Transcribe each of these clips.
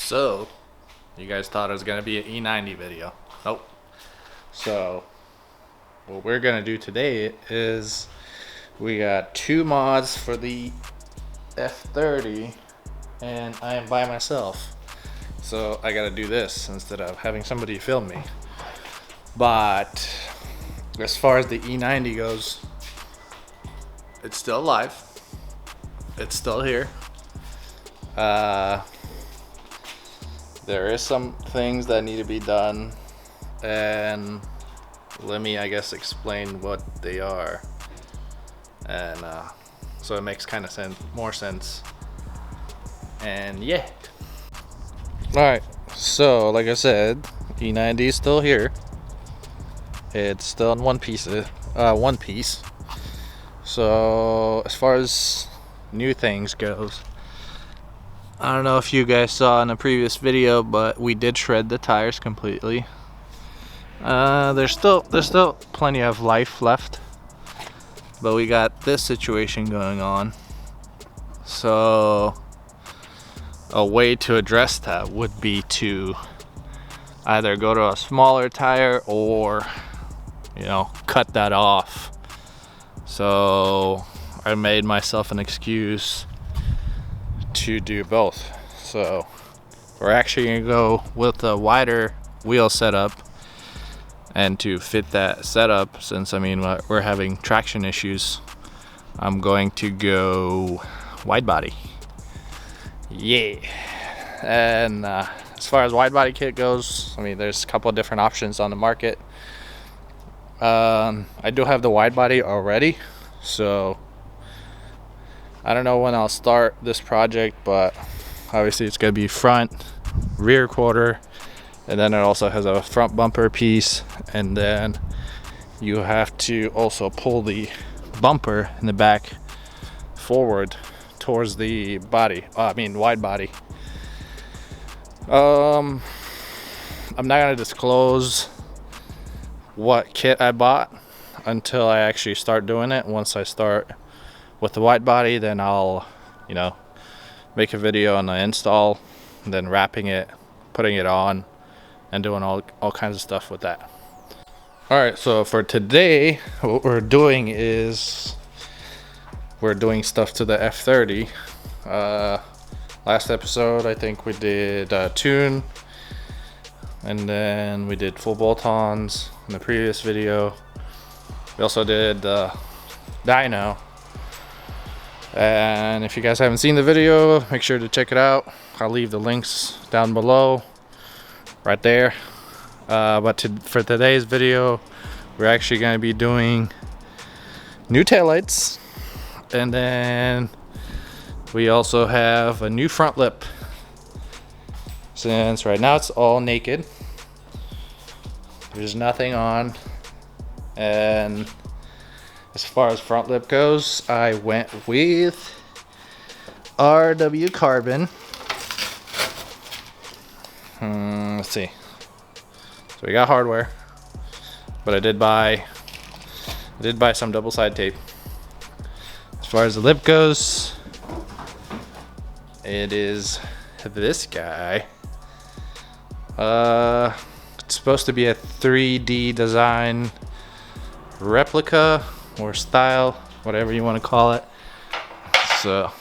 So, you guys thought it was going to be an E90 video. Nope. So, what we're going to do today is we got two mods for the F30 and I am by myself. So, I got to do this instead of having somebody film me. But, as far as the E90 goes, it's still alive. It's still here. There is some things that need to be done, and let me, I guess, explain what they are, and so it makes kind of more sense. And yeah. All right. So, like I said, E90 is still here. It's still in one piece. So, as far as new things goes, I don't know if you guys saw in a previous video, but we did shred the tires completely. There's still plenty of life left, but we got this situation going on. So a way to address that would be to either go to a smaller tire or, cut that off. So I made myself an excuse to do both. So we're actually gonna go with a wider wheel setup, and to fit that setup, since we're having traction issues, I'm going to go wide body. Yeah. And as far as wide body kit goes, there's a couple of different options on the market. I do have the wide body already, so I don't know when I'll start this project, but obviously it's going to be front, rear quarter, and then it also has a front bumper piece, and then you have to also pull the bumper in the back forward towards the body, wide body. I'm not going to disclose what kit I bought until I actually start doing it. Once I start with the wide body, then I'll make a video on the install, and then wrapping it, putting it on, and doing all kinds of stuff with that. Alright, so for today, what we're doing is we're doing stuff to the F30. Last episode, I think we did tune, and then we did full bolt-ons in the previous video. We also did dyno. And if you guys haven't seen the video, make sure to check it out. I'll leave the links down below, right there. But for today's video, we're actually going to be doing new taillights, and then we also have a new front lip, since right now it's all naked. There's nothing on, and as far as front lip goes, I went with RW Carbon. Let's see. So we got hardware, but I did buy some double side tape. As far as the lip goes, it is this guy. It's supposed to be a 3D design replica or style, whatever you want to call it. So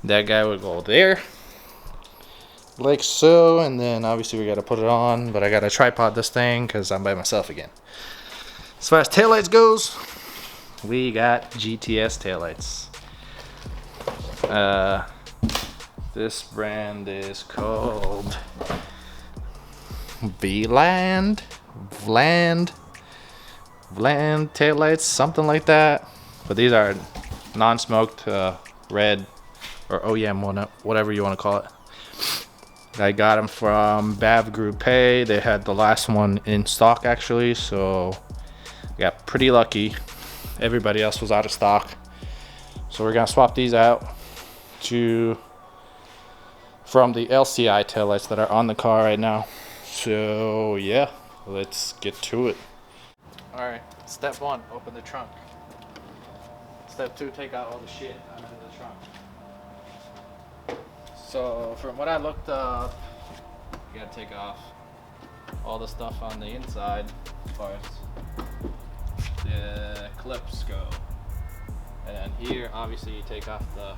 that guy would go there, like so, and then obviously we got to put it on, but I got to tripod this thing because I'm by myself again. As far as taillights goes, we got GTS taillights. This brand is called Vland taillights, something like that. But these are non-smoked, red, or OEM, whatever you want to call it. I got them from BAV Group A. They had the last one in stock, actually, so I got pretty lucky. Everybody else was out of stock, so we're gonna swap these out from the LCI taillights that are on the car right now. So yeah, let's get to it. Alright, step 1, open the trunk. Step 2, take out all the shit out of the trunk. So from what I looked up, you gotta take off all the stuff on the inside as far as the clips go. And then here, obviously, you take off the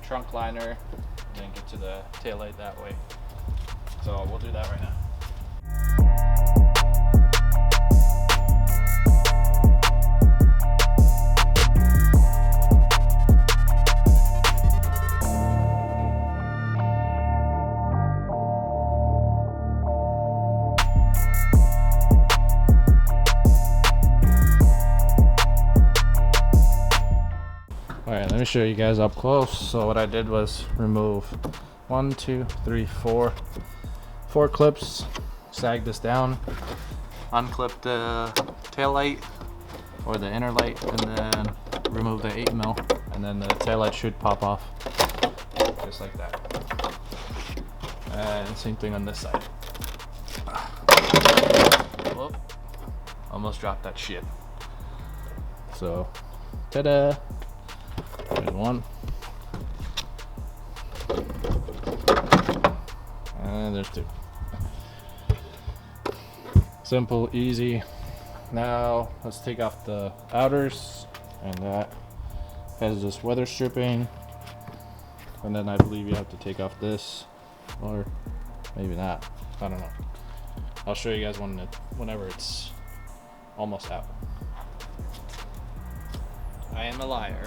trunk liner and then get to the taillight that way. So we'll do that right now. Alright, let me show you guys up close. So what I did was remove 1, 2, 3, 4 clips, sag this down, unclip the tail light or the inner light, and then remove the 8mm, and then the tail light should pop off just like that. And same thing on this side. Whoop. Almost dropped that shit. So, ta-da! There's one. And there's two. Simple, easy. Now let's take off the outers, and that has this weather stripping. And then I believe you have to take off this, or maybe not. I don't know. I'll show you guys whenever it's almost out. I am a liar.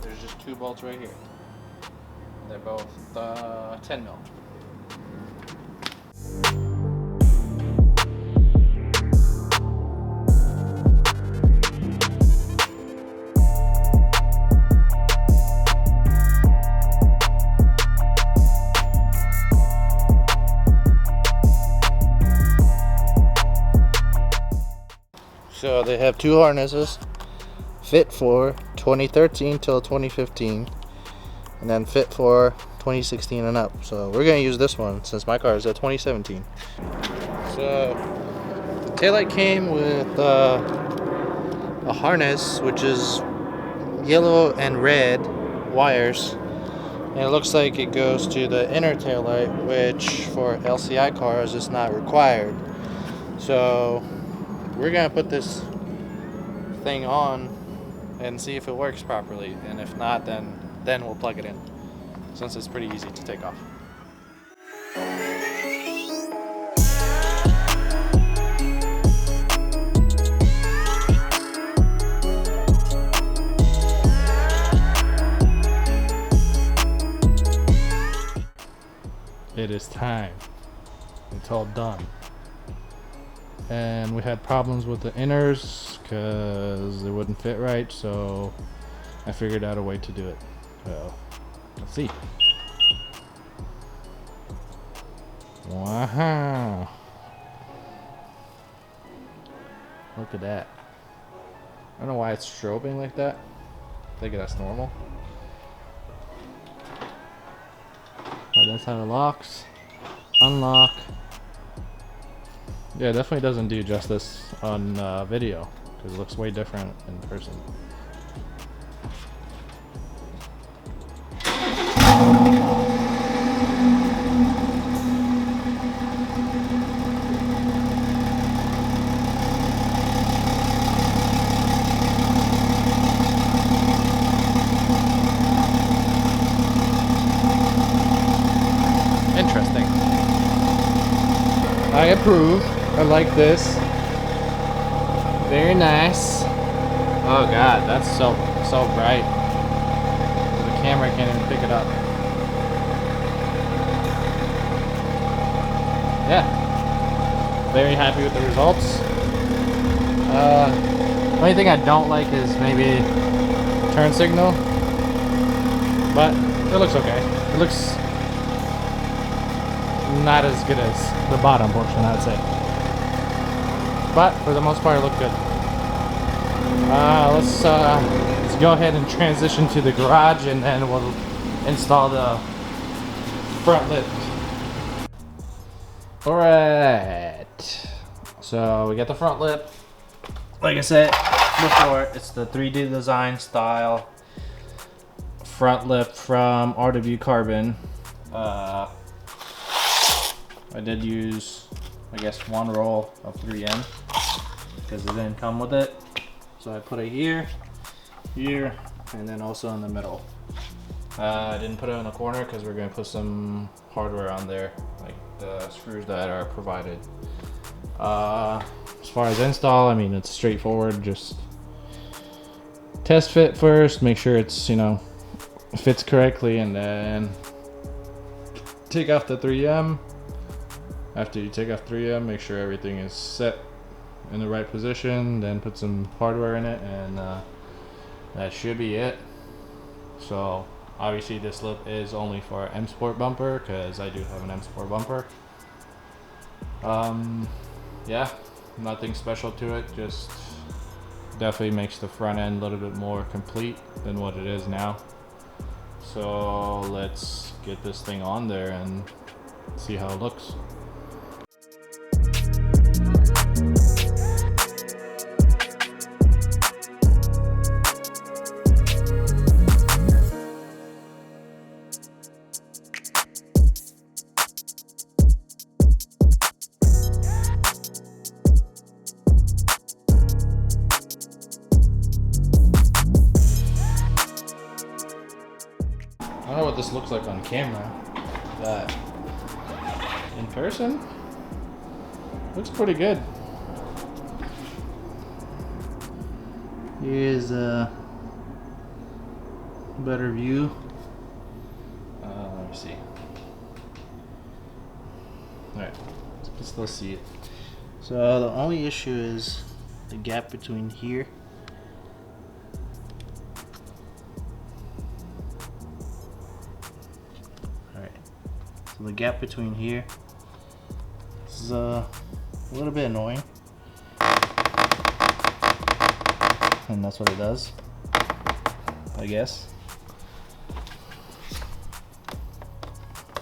There's just 2 bolts right here. They're both 10mm. So they have 2 harnesses, fit for 2013 till 2015, and then fit for 2016 and up. So we're gonna use this one since my car is a 2017. So the taillight came with a harness which is yellow and red wires, and it looks like it goes to the inner taillight, which for LCI cars is not required. So we're gonna put this thing on and see if it works properly, and if not, then we'll plug it in, since it's pretty easy to take off. It is time. It's all done. And we had problems with the inners because it wouldn't fit right, so I figured out a way to do it. So let's see. Wow, look at that. I don't know why it's strobing like that. I think that's normal. But that's how it locks. Unlock. Yeah, it definitely doesn't do justice on video, because it looks way different in person. Interesting. I approve. I like this. Very nice. Oh god, that's so bright. The camera can't even pick it up. Yeah. Very happy with the results. Only thing I don't like is maybe turn signal. But it looks okay. It looks not as good as the bottom portion, I'd say. But for the most part, it looked good. Let's go ahead and transition to the garage, and then we'll install the front lip. Alright, so we got the front lip. Like I said before, it's the 3D design style front lip from RW Carbon. I did use, I guess, one roll of 3M because it didn't come with it. So I put it here, here, and then also in the middle. I didn't put it in the corner because we're going to put some hardware on there, like the screws that are provided. As far as install, I mean, it's straightforward. Just test fit first, make sure it's, you know, fits correctly, and then take off the 3M. After you take off 3M, make sure everything is set in the right position, then put some hardware in it, and that should be it. So obviously this lip is only for M Sport bumper because I do have an M Sport bumper. Yeah, nothing special to it, just definitely makes the front end a little bit more complete than what it is now. So let's get this thing on there and see how it looks. I don't know what this looks like on camera, but in person, looks pretty good. Here's a better view. Let me see. Alright, you can still see it. So the only issue is the gap between here . So the gap between here is a little bit annoying, and that's what it does, I guess.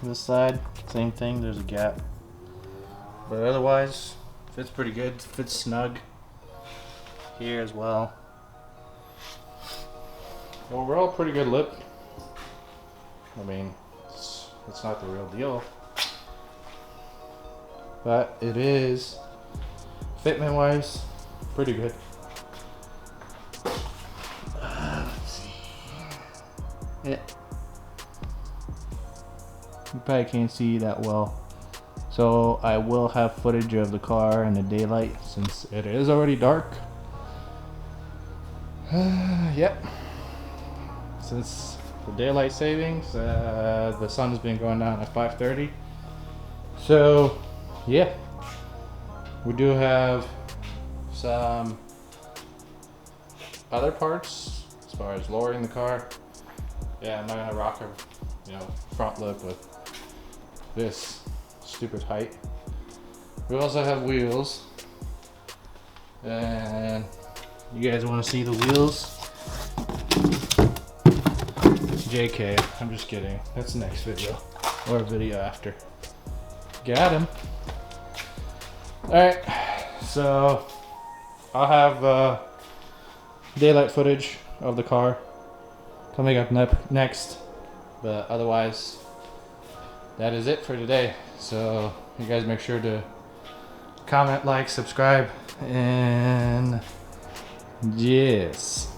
This side, same thing, there's a gap, but otherwise fits pretty good, fits snug here as well. Overall, pretty good lip. I mean, it's not the real deal, but it is, fitment wise, pretty good. Let's see. Yeah. You probably can't see that well, so I will have footage of the car in the daylight since it is already dark. Yep. Since the daylight savings, the sun's been going down at 5:30. So yeah, we do have some other parts as far as lowering the car. Yeah, I'm not gonna rock a, you know, front lip with this stupid height. We also have wheels, and you guys want to see the wheels? JK, I'm just kidding. That's the next video, or a video after. Got him. Alright, so I'll have daylight footage of the car coming up next, but otherwise that is it for today. So you guys make sure to comment, like, subscribe, and yes.